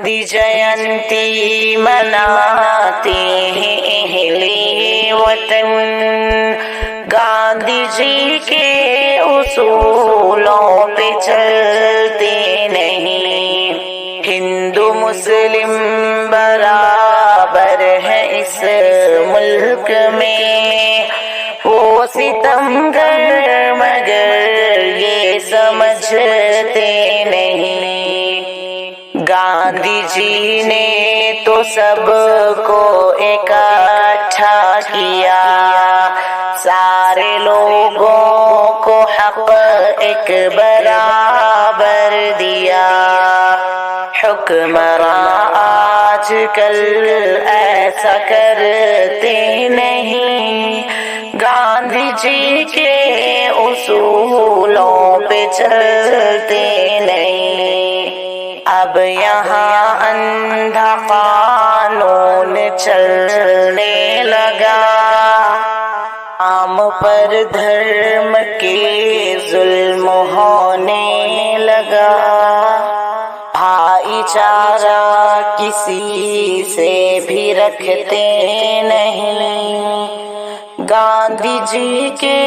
गांधी जयंती मनाते हैं अहले वतन, गांधी जी के उसूलों पे चलते नहीं। हिंदू मुस्लिम बराबर है इस मुल्क में, वो सितमगर मगर ये समझते नहीं। गांधी जी ने तो सबको इकट्ठा किया, सारे लोगों को हक एक बराबर दिया। हुक्मरां आजकल ऐसा करते नहीं, गांधी जी के उसूलों पे चलते नहीं। अब यहाँ अंधा कानून चलने लगा, आम पर धर्म के जुल्म होने लगा। भाईचारा किसी से भी रखते नहीं, गांधी जी के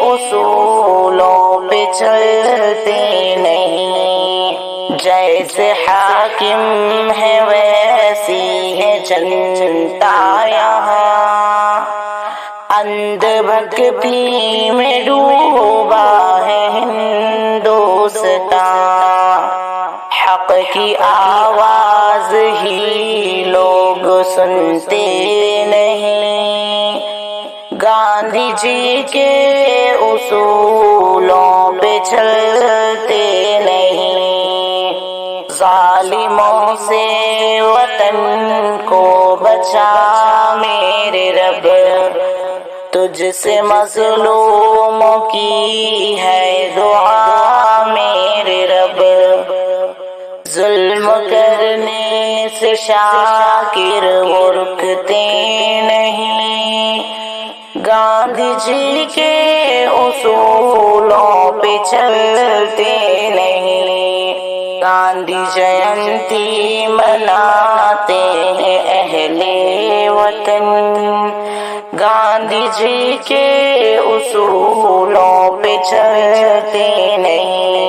उसूलों पे चलते नहीं। जैसे हाकिम है वैसी है जनता यहाँ, अंधभक्ति में डूबा है हिंदुस्तान। हक की आवाज ही लोग सुनते नहीं, गांधी जी के उसूलों पे चलते नहीं। जालिमों से वतन को बचा मेरे रब, तुझसे मज़लूमों की है दुआ मेरे रब। जुल्म करने से शाकिर वो रुकते नहीं, गांधी जी के उसूलों पे चलते नहीं। गांधी जयंती मनाते हैं अहले वतन, गांधी जी के उसूलों पे चलते नहीं।